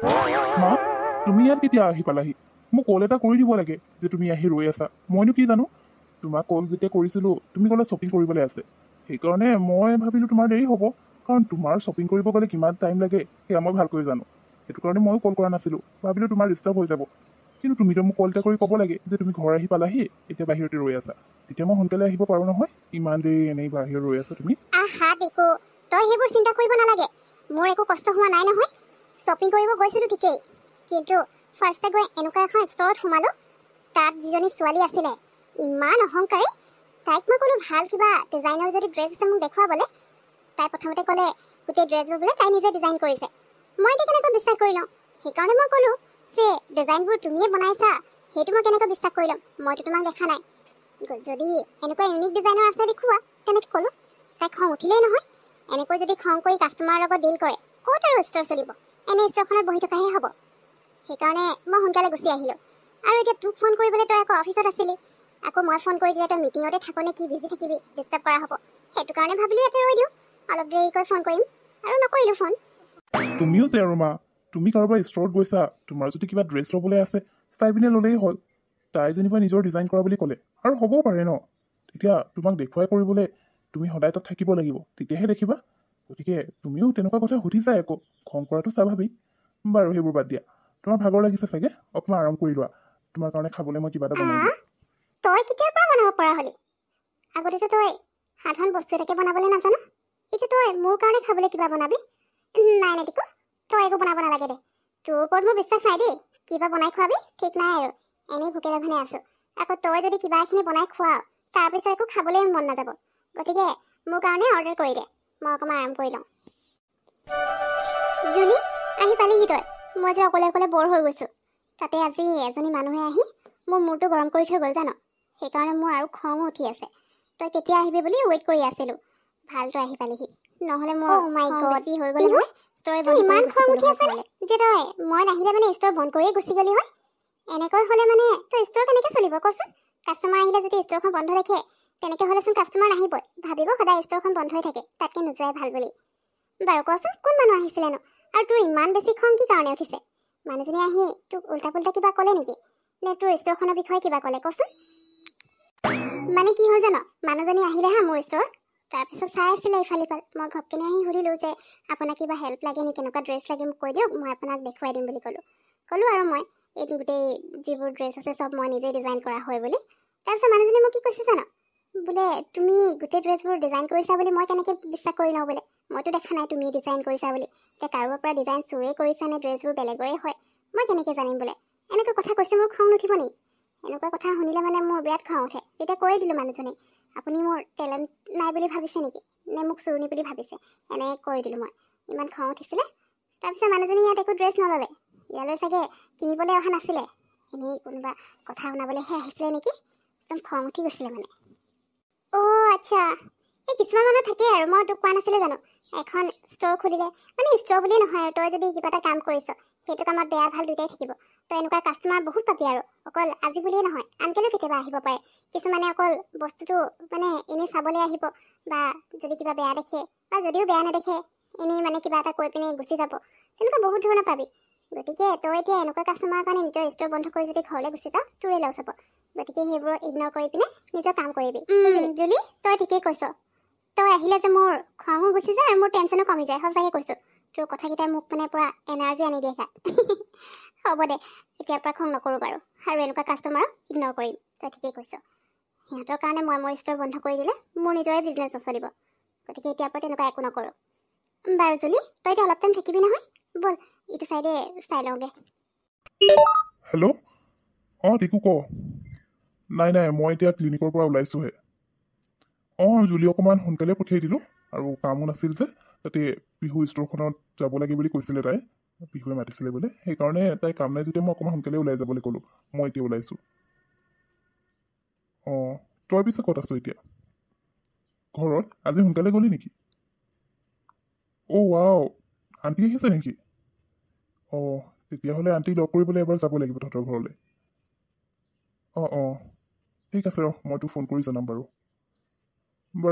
মা তুমি ইয়াত কেতিয়া আহি পালাহি মোক কল এটা কৰি দিব লাগে যে তুমি আহি ৰৈ আছা মইনো কি জানো তোমাক কল যেতিয়া কৰিছিলোঁ তুমি ক'লে শ্বপিং কৰিবলৈ আছে সেইকাৰণে মই ভাবিলোঁ তোমাৰ দেৰি হ'ব কাৰণ তোমাৰ শ্বপিং কৰিব গ'লে কিমান টাইম লাগে সেয়া মই ভালকৈ জানো সেইটো কাৰণে ময়ো কল কৰা নাছিলোঁ ভাবিলোঁ তোমাৰ ডিষ্টাৰ্ব হৈ যাব কিন্তু তুমিতো মোক কল এটা কৰি ক'ব লাগে যে তুমি ঘৰ আহি পালাহি এতিয়া বাহিৰতে ৰৈ আছা তেতিয়া মই সোনকালে আহিব পাৰোঁ নহয় ইমান দেৰি এনেই বাহিৰত ৰৈ আছা তুমি আহা দেখো তই সেইবোৰ চিন্তা কৰিব নালাগে মোৰ একো কষ্ট হোৱা নাই নহয় শ্বপিং কৰিব গৈছিলোঁ ঠিকেই কিন্তু ফাৰ্ষ্টে গৈ এনেকুৱা এখন ষ্টৰত সোমালোঁ তাত যিজনী ছোৱালী আছিলে ইমান অহংকাৰী তাইক মই ক'লোঁ ভাল কিবা ডিজাইনৰ যদি ড্ৰেছ আছে মোক দেখুৱাবলৈ তাই প্ৰথমতে ক'লে গোটেই ড্ৰেছবোৰ বোলে তাই নিজে ডিজাইন কৰিছে মই এতিয়া কেনেকৈ বিশ্বাস কৰি ল'ম সেইকাৰণে মই ক'লোঁ যে ডিজাইনবোৰ তুমিয়ে বনাইছা সেইটো মই কেনেকৈ বিশ্বাস কৰি ল'ম মইতো তোমাক দেখা নাই যদি এনেকুৱা ইউনিক ডিজাইনৰ আছে দেখুওৱা তেনেকৈ ক'লোঁ তাই খং উঠিলেই নহয় এনেকৈ যদি খং কৰি কাষ্টমাৰৰ লগত ডিল কৰে ক'ত আৰু ষ্ট'ৰ চলিব এনে ষ্ট'ৰখনত বহি থকাহে হ'ব সেইকাৰণে মই সোনকালে গুচি আহিলোঁ আৰু এতিয়া তোক ফোন কৰিবলৈ তই আকৌ অফিচত আছিলি আকৌ মই ফোন কৰি দিলে তই মিটিঙতে থাক নে কি বিজি থাকিবি ডিষ্টাৰ্ব কৰা হ'ব সেইটো কাৰণে ভাবিলোঁ ইয়াতে ৰৈ দিওঁ অলপ দেৰিকৈ ফোন কৰিম আৰু নকৰিলোঁ ফোন তুমিও যে আৰু মা তুমি কাৰোবাৰ ষ্টৰত গৈছা তোমাৰ যদি কিবা ড্ৰেছ ল'বলৈ আছে চাই পিনে ল'লেই হ'ল তাই যেনিবা নিজৰ ডিজাইন কৰা বুলি ক'লে আৰু হ'বও পাৰে ন তেতিয়া তোমাক দেখুৱাই কৰিবলৈ তুমি সদায় তাত থাকিব লাগিব তেতিয়াহে দেখিবা গতিকে তুমিও তেনেকুৱা কথা সুধিছা একো খং কৰাটো স্বাভাৱিক বাৰু সেইবোৰ বাদ দিয়া তোমাৰ ভাগৰ লাগিছে চাগে অকণমান আৰাম কৰি লোৱা তোমাৰ কাৰণে খাবলৈ মই কিবা এটা বনাই দিম তই কেতিয়াৰ পৰা বনাব পৰা হলি আগতেতো তই সাধাৰণ বস্তু এটাকে বনাবলৈ নাজানো এতিয়া তই মোৰ কাৰণে খাবলৈ কিবা বনাবি নাই নেতিকো তই একো বনাব নালাগে দে তোৰ ওপৰত মোৰ বিশ্বাস নাই দেই কিবা বনাই খোৱাবি ঠিক নাই আৰু এনেই ভোকে লঘনে আছোঁ আকৌ তই যদি কিবা এখিনি বনাই খোৱাও তাৰপিছত একো খাবলৈ মন নাযাব গতিকে মোৰ কাৰণে অৰ্ডাৰ কৰি দে মই অকণমান আৰাম কৰি লওঁ জুলি আহি পালিহি তই মই যে অকলে অকলে বৰ হৈ গৈছোঁ তাতে আজি এজনী মানুহে আহি মোৰ মূৰটো গৰম কৰি থৈ গ'ল জানো সেইকাৰণে মোৰ আৰু খঙো উঠি আছে তই কেতিয়া আহিবি বুলি ৱেইট কৰি আছিলোঁ ভাল তই আহি পালিহি নহ'লে মোৰ বেছি হৈ গ'লে হয় ষ্ট'ৰ বন্ধ ইমান খং উঠি আছে যে তই মই নাহিলে মানে ষ্ট'ৰ বন্ধ কৰিয়ে গুচি গ'লি হয় এনেকৈ হ'লে মানে তই ষ্ট'ৰ কেনেকৈ চলিব কচোন কাষ্টমাৰ আহিলে যদি ষ্ট'ৰখন বন্ধ ৰাখে তেনেকৈ হ'লেচোন কাষ্টমাৰ নাহিবই ভাবিব সদায় ষ্ট'ৰখন বন্ধ হৈ থাকে তাতকৈ নোযোৱাই ভাল বুলি বাৰু কচোন কোন মানুহ আহিছিলেনো আৰু তোৰ ইমান বেছি খং কি কাৰণে উঠিছে মানুহজনী আহি তোক উল্টা পুল্টা কিবা ক'লে নেকি নে তোৰ ষ্ট'ৰখনৰ বিষয়ে কিবা ক'লে কচোন মানে কি হ'ল জানো মানুহজনী আহিলে হা মোৰ ষ্ট'ৰ তাৰপিছত চাই আছিলে ইফাল সিফাল মই ঘপকেনে আহি সুধিলোঁ যে আপোনাক কিবা হেল্প লাগে নেকি কেনেকুৱা ড্ৰেছ লাগে মোক কৈ দিয়ক মই আপোনাক দেখুৱাই দিম বুলি ক'লোঁ আৰু মই এই গোটেই যিবোৰ ড্ৰেছ আছে চব মই নিজেই ডিজাইন কৰা হয় বুলি তাৰপিছত মানুহজনী মোক কি কৈছে জানো বোলে তুমি গোটেই ড্ৰেছবোৰ ডিজাইন কৰিছা বুলি মই কেনেকৈ বিশ্বাস কৰি লওঁ বোলে মইতো দেখা নাই তুমি ডিজাইন কৰিছা বুলি এতিয়া কাৰোবাৰ পৰা ডিজাইন চুৰেই কৰিছা নে ড্ৰেছবোৰ বেলেগৰে হয় মই কেনেকৈ জানিম বোলে এনেকুৱা কথা কৈছে মোৰ খং নুঠিব নেকি এনেকুৱা কথা শুনিলে মানে মোৰ বিৰাট খং উঠে তেতিয়া কৈ দিলোঁ মানুহজনী আপুনি মোৰ টেলেণ্ট নাই বুলি ভাবিছে নেকি নে মোক চুৰণি বুলি ভাবিছে এনেকৈ কৈ দিলোঁ মই ইমান খং উঠিছিলে তাৰপিছত মানুহজনী ইয়াত একো ড্ৰেছ নল'লে ইয়ালৈ চাগে কিনিবলৈ অহা নাছিলে এনেই কোনোবা কথা শুনাবলৈহে আহিছিলে নেকি একদম খং উঠি গৈছিলে মানে অ' আচ্ছা এই কিছুমান মানুহ থাকেই আৰু মই তোক কোৱা নাছিলোঁ জানো এখন ষ্ট'ৰ খুলিলে মানে ষ্ট'ৰ বুলিয়ে নহয় আৰু তই যদি কিবা এটা কাম কৰিছ সেইটো কামত বেয়া ভাল দুয়োটাই থাকিব তই এনেকুৱা কাষ্টমাৰ বহুত পাবি আৰু অকল আজি বুলিয়ে নহয় আনকালেও কেতিয়াবা আহিব পাৰে কিছুমানে অকল বস্তুটো মানে এনেই চাবলৈ আহিব বা যদি কিবা বেয়া দেখে বা যদিও বেয়া নেদেখে এনেই মানে কিবা এটা কৈ পিনে গুচি যাব তেনেকুৱা বহুত ধৰণৰ পাবি গতিকে তই এতিয়া এনেকুৱা কাষ্টমাৰৰ কাৰণে নিজৰ ষ্ট'ৰ বন্ধ কৰি যদি ঘৰলৈ গুচি যাৱ তোৰে লছ হ'ব গতিকে সেইবোৰ ইগন'ৰ কৰি পিনে নিজৰ কাম কৰিবি জুলি তই ঠিকেই কৈছ তই আহিলে যে মোৰ খঙো গুচি যায় আৰু মোৰ টেনশ্যনো কমি যায় সঁচাকৈ কৈছোঁ তোৰ কথাকেইটাই মোক মানে পূৰা এনাৰ্জি আনি দিয়ে গাত হ'ব দে এতিয়াৰ পৰা খং নকৰোঁ বাৰু আৰু এনেকুৱা কাষ্টমাৰক ইগন'ৰ কৰিম তই ঠিকেই কৈছ সিহঁতৰ কাৰণে মই মোৰ ষ্ট'ৰ বন্ধ কৰি দিলে মোৰ নিজৰে বিজনেছ নচলিব গতিকে এতিয়াৰ পৰা তেনেকুৱা একো নকৰোঁ বাৰু জুলি তই এতিয়া অলপ টাইম থাকিবি নহয় ব'ল ইটো চাইডে চাই লওঁগৈ হেল্ল' অঁ টিকু ক নাই মই এতিয়া ক্লিনিকৰ পৰা ওলাইছোঁহে অঁ জুলি অকণমান সোনকালে পঠিয়াই দিলোঁ আৰু কামো নাছিল যে তাতে পিহু ষ্ট'ৰখনত যাব লাগে বুলি কৈছিলে তাই পিহুৱে মাতিছিলে বোলে সেইকাৰণে তাই কাম নাই যেতিয়া মই অকণমান সোনকালে ওলাই যাবলৈ ক'লোঁ মই এতিয়া ওলাইছোঁ অঁ তই পিছে ক'ত আছ এতিয়া ঘৰত আজি সোনকালে গ'লি নেকি অ' ৱাও আণ্টি আহিছে নেকি অঁ তেতিয়াহ'লে আণ্টি লগ কৰিবলৈ এবাৰ যাব লাগিব তহঁতৰ ঘৰলৈ অঁ ঠিক আছে ৰ মই তোক ফোন কৰি জনাম বাৰু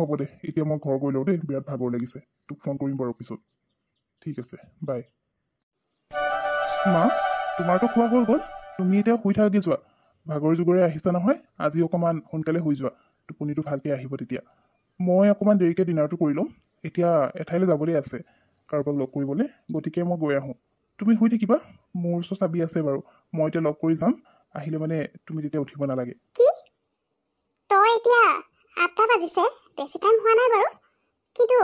হ'ব দে এতিয়া মই ঘৰ গৈ লওঁ দেই বিৰাট ভাগৰ লাগিছে তোক ফোন কৰিম বাৰু পিছত ঠিক আছে বাই মা তোমাৰতো খোৱা হৈ গ'ল, তুমি এতিয়া শুই থাকাগে যোৱা। ভাগৰ জুগৰে আহিছা নহয়, আজি অকণমান সোনকালে শুই যোৱা, টোপনিটো ভালকৈ আহিব তেতিয়া। মই অকণমান দেৰিকৈ ডিনাৰটো কৰি ল'ম। এতিয়া এঠাইলৈ যাবলৈ আছে কাৰোবাক লগ কৰিবলৈ, গতিকে মই গৈ আহোঁ। তুমি শুই থাকিবা, মোৰ ওচৰত চাবি আছে বাৰু। মই এতিয়া লগ কৰি যাম, আহিলে মানে তুমি তেতিয়া উঠিব নালাগে। কি তই এতিয়া 8টা বাজিছে, বেছি টাইম হোৱা নাই বাৰু, কিন্তু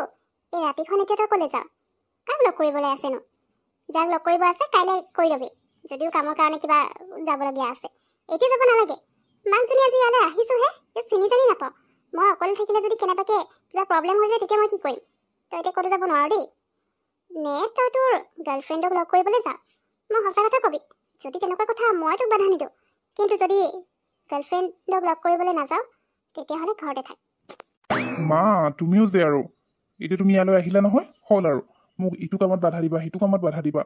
এই ৰাতিখন এতিয়া তই ক'লে যাৱ? কাক লগ কৰিবলৈ আছেনো? যাক লগ কৰিব আছে কাইলৈ কৰি ল'বি, যদিও কামৰ কাৰণে কিবা যাবলগীয়া আছে। এতিয়া যাব নালাগে। মাকজনী আজি ইয়ালৈ আহিছোঁহে, চিনি জানি নাপাওঁ। মই অকলে থাকিলে যদি কেনেবাকৈ কিবা প্ৰব্লেম হৈ যায় তেতিয়া মই কি কৰিম? তই এতিয়া ক'তো যাব নোৱাৰ দেই। নে তই তোৰ গাৰ্লফ্ৰেণ্ডক লগ কৰিবলৈ যা? মই সঁচা কথা কবি, যদি তেনেকুৱা কথা মই তোক বাধা নিদিওঁ, কিন্তু যদি গাৰ্লফ্ৰেণ্ডক লগ কৰিবলৈ নাযাওঁ তেতিয়াহ'লে ঘৰতে থাক। মা তুমিও যে আৰু, এতিয়া তুমি ইয়ালৈ আহিলা নহয়, হ'ল আৰু মোক ইটো কামত বাধা দিবা, সিটো কামত বাধা দিবা।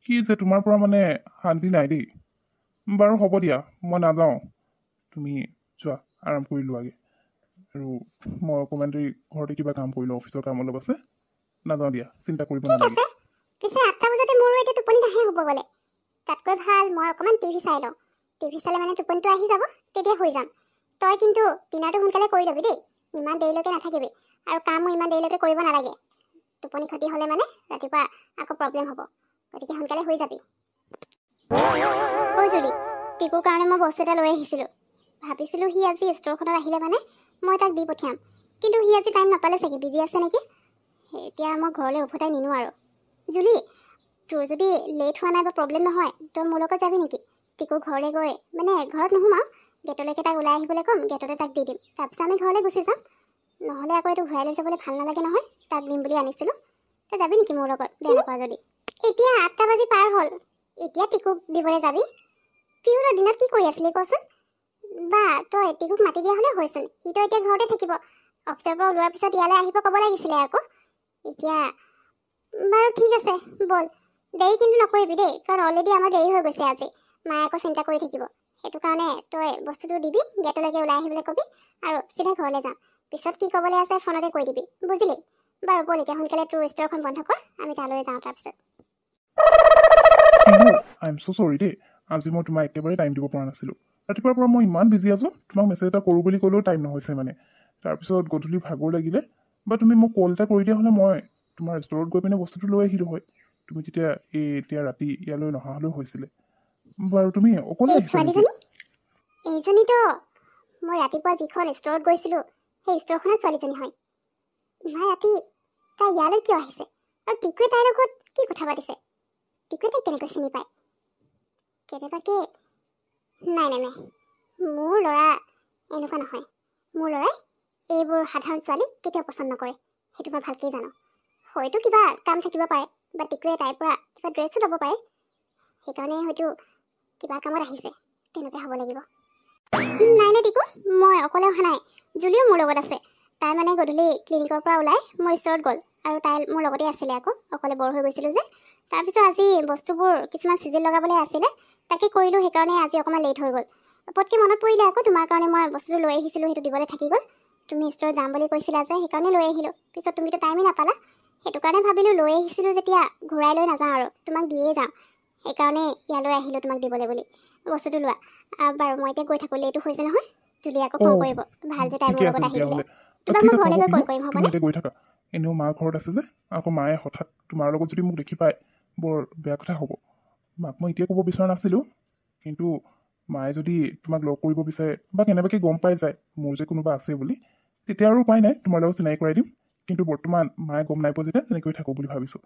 কি যে তোমাৰ পৰা মানে শান্তি নাই দেই। বাৰু হ'ব দিয়া, মই নাযাওঁ, তুমি যোৱা আৰাম কৰি লোৱাগে। আৰু মই অকণমান দেৰি ঘৰতে কিবা কাম কৰি লওঁ, অফিচৰ কাম অলপ আছে। নাযাওঁ দিয়া, চিন্তা কৰিব ঠিক নালাগে। আছে, পিছে 8টা বজাতে মোৰো এতিয়া টোপনি নাহে হ'ব গ'লে। তাতকৈ ভাল মই অকণমান টিভি চাই লওঁ। টিভি চালে মানে টোপনিটো আহি যাব, তেতিয়া শুই যাম। তই কিন্তু ডিনাৰটো সোনকালে কৰি ল'বি দেই, ইমান দেৰিলৈকে নাথাকিবি। আৰু কামো ইমান দেৰিলৈকে কৰিব নালাগে, টোপনি ক্ষতি হ'লে মানে ৰাতিপুৱা আকৌ প্ৰব্লেম হ'ব, গতিকে সোনকালে শুই যাবি। ঐ জুলি, টিকুৰ কাৰণে মই বস্তু এটা লৈ আহিছিলোঁ। ভাবিছিলোঁ সি আজি ষ্ট'ৰখনত আহিলে মানে মই তাক দি পঠিয়াম, কিন্তু সি আজি টাইম নাপালে চাগে, বিজি আছে নেকি। এতিয়া মই ঘৰলৈ উভতাই নিনো আৰু। জুলি, তোৰ যদি লেট হোৱা নাই বা প্ৰব্লেম নহয়, তই মোৰ লগত যাবি নেকি? টিকুৰ ঘৰলৈ গৈ মানে ঘৰত নোসোমাওঁ, গেটলৈকে তাক ওলাই আহিবলৈ ক'ম, গেটতে তাক দি দিম, তাৰপিছত আমি ঘৰলৈ গুচি যাম। নহ'লে আকৌ এইটো ঘূৰাই লৈ যাবলৈ ভাল নালাগে নহয়, তাক দিম বুলি আনিছিলোঁ। তই যাবি নেকি মোৰ লগত, বেয়া নাপাৱ যদি? এতিয়া 8টা বাজি পাৰ হ'ল, এতিয়া টিকুক দিবলৈ যাবি? পিহুৰ দিনত কি কৰি আছিলি কচোন? বা তই টিকুক মাতি দিয়া হ'লে হয়চোন, সিতো এতিয়া ঘৰতে থাকিব। অফিচৰ পৰা ওলোৱাৰ পিছত ইয়ালৈ আহিব ক'ব লাগিছিলে আকৌ। এতিয়া বাৰু ঠিক আছে, ব'ল। দেৰি কিন্তু নকৰিবি দেই, কাৰণ অলৰেডি আমাৰ দেৰি হৈ গৈছে আজি। মায়ে আকৌ চিন্তা কৰি থাকিব, সেইটো কাৰণে তই বস্তুটো দিবি, গেটলৈকে ওলাই আহিবলৈ ক'বি, আৰু চিধা ঘৰলৈ যাম। পিছত কি ক'বলৈ আছে ফোনতে কৈ দিবি, বুজিলি? বাৰু ব'ল এতিয়া সোনকালে তোৰ ষ্ট'ৰখন বন্ধ কৰ, আমি তালৈ যাওঁ তাৰপিছত। আই এম চ' চৰি দেই, আজি মই তোমাক একেবাৰে টাইম দিব পৰা নাছিলোঁ। ৰাতিপুৱাৰ পৰা মই ইমান বিজি আছোঁ, তোমাক মেছেজ এটা কৰোঁ বুলি ক'লেও টাইম নহৈছে মানে। তাৰপিছত গধূলি ভাগৰ লাগিলে, বা তুমি মোক কল এটা কৰি দিয়া হ'লে মই তোমাৰ ষ্ট'ৰত গৈ পিনে বস্তুটো লৈ আহিলোঁ হয়। তুমি তেতিয়া এতিয়া ৰাতি ইয়ালৈ নহা হ'লেও হৈছিলে। বাৰু তুমি অকলে এই আহিছা নেকি? ছোৱালীজনী, এইজনীতো মই ৰাতিপুৱা যিখন ষ্ট'ৰত গৈছিলোঁ সেই ষ্ট'ৰখনৰ ছোৱালীজনী হয়। ইমান ৰাতি তাই ইয়ালৈ কিয় আহিছে? আৰু টিকুৱে তাইৰ লগত কি কথা পাতিছে? টিকুৱে তাইক কেনেকৈ চিনি পায়? কেনেবাকে নাই নাই নাই, মোৰ ল'ৰা এনেকুৱা নহয়। মোৰ ল'ৰাই এইবোৰ সাধাৰণ ছোৱালীক কেতিয়াও পচন্দ নকৰে, সেইটো মই ভালকেই জানো। হয়তো কিবা কাম থাকিব পাৰে, বা টিকুৱে তাইৰ পৰা কিবা ড্ৰেছো ল'ব পাৰে, সেইকাৰণে হয়তো কিবা কামত আহিছে, তেনেকৈ হ'ব লাগিব। নাই নাই টিকু, মই অকলে অহা নাই, জুলিও মোৰ লগত আছে। তাই মানে গধূলি ক্লিনিকৰ পৰা ওলাই মোৰ ষ্ট'ৰত গ'ল, আৰু তাই মোৰ লগতে আছিলে আকৌ, অকলে বৰ হৈ গৈছিলোঁ যে। তাৰপিছত আজি বস্তুবোৰ কিছুমান চিজিল লগাবলৈ আছিলে, তাকে কৰিলোঁ, সেইকাৰণে আজি অকণমান লেট হৈ গ'ল। পটকৈ মনত পৰিলে আকৌ তোমাৰ কাৰণে মই বস্তুটো লৈ আহিছিলোঁ, সেইটো দিবলৈ থাকি গ'ল। তুমি ষ্ট'ৰত যাম বুলি কৈছিলা যে, সেইকাৰণে লৈ আহিলোঁ। পিছত তুমিতো টাইমেই নাপালা, সেইটো কাৰণে ভাবিলোঁ লৈ আহিছিলোঁ যেতিয়া ঘূৰাই লৈ নাযাওঁ আৰু তোমাক দিয়েই যাওঁ, সেইকাৰণে ইয়ালৈ আহিলোঁ তোমাক দিবলৈ বুলি। বস্তুটো লোৱা। বাৰু মই এতিয়া গৈ থাকোঁ, লেটো হৈছে নহয়, জুলি আকৌ খং কৰিব, ভাল যে তাই মোৰ ঠিকে আছে লগত আহি দিলে। তেতিয়াহ'লে। তোমাক ঠিক মই আছে ঘৰলৈ হ'ব গৈ পিহু, কল কৰিম, তুমি হ'বনে? এতিয়া গৈ থাকা। এনেও মা ঘৰত আছে যে, আকৌ মায়ে হঠাৎ তোমাৰ লগত যদি মোক দেখি পায় বৰ বেয়া কথা হ'ব। মাক মই এতিয়া ক'ব বিচৰা নাছিলোঁ, কিন্তু মায়ে যদি তোমাক লগ কৰিব বিচাৰে বা কেনেবাকৈ গম পাই যায় মোৰ যে কোনোবা আছে বুলি, তেতিয়া আৰু উপায় নাই, তোমাৰ লগত চিনাকি কৰাই দিম। কিন্তু বৰ্তমান মায়ে গম নাই পোৱা যেতিয়া তেনেকৈ থাকোঁ বুলি ভাবিছোঁ।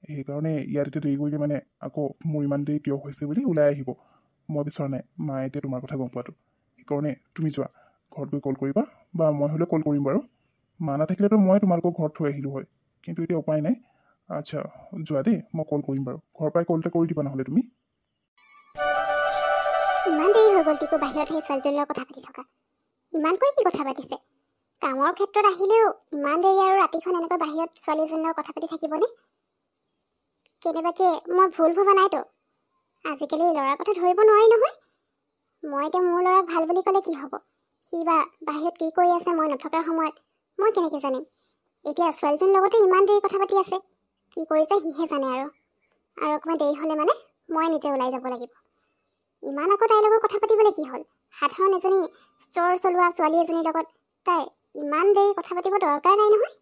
সেইকাৰণে ইয়াত এতিয়া দেৰি কৰিলে মানে আকৌ মোৰ ইমান দেৰি কিয় হৈছে বুলি ওলাই আহিব। মই বিচৰা নাই মায়ে এতিয়া তোমাৰ কথা গম পোৱাটো। সেইকাৰণে তুমি যোৱা, ঘৰত গৈ কল কৰিবা, বা মই হ'লেও কল কৰিম বাৰু। মা নাথাকিলেতো মই তোমালোকৰ ঘৰত থৈ আহিলোঁ হয়, কিন্তু এতিয়া উপায় নাই। আচ্ছা যোৱা দেই, মই কল কৰিম বাৰু, ঘৰৰ পৰাই কল এটা কৰি দিবা নহ'লে তুমি। ইমান দেৰি হৈ গ'ল টিকু বাহিৰত সেই ছোৱালীজনীৰ লগত কথা পাতি থকা। ইমানকৈ কি কথা পাতিছে? কামৰ ক্ষেত্ৰত আহিলেও ইমান দেৰি আৰু ৰাতিখন এনেকৈ বাহিৰত ছোৱালীজনীৰ লগত কথা পাতি থাকিবনে? কেনেবাকৈ মই ভুল ভবা নাইতো? আজিকালি ল'ৰাৰ কথা ধৰিব নোৱাৰি নহয়। মই এতিয়া মোৰ ল'ৰাক ভাল বুলি ক'লে কি হ'ব? সি বা বাহিৰত কি কৰি আছে মই নথকাৰ সময়ত মই কেনেকৈ জানিম? এতিয়া ছোৱালীজনীৰ লগতে ইমান দেৰি কথা পাতি আছে, কি কৰিছে সিহে জানে আৰু অকণমান দেৰি হ'লে মানে মই নিজে ওলাই যাব লাগিব। ইমান আকৌ তাইৰ লগত কথা পাতিবলৈ কি হ'ল? সাধাৰণ এজনী ষ্ট'ৰ চলোৱা ছোৱালী এজনীৰ লগত তাই ইমান দেৰি কথা পাতিব দৰকাৰ নাই নহয়।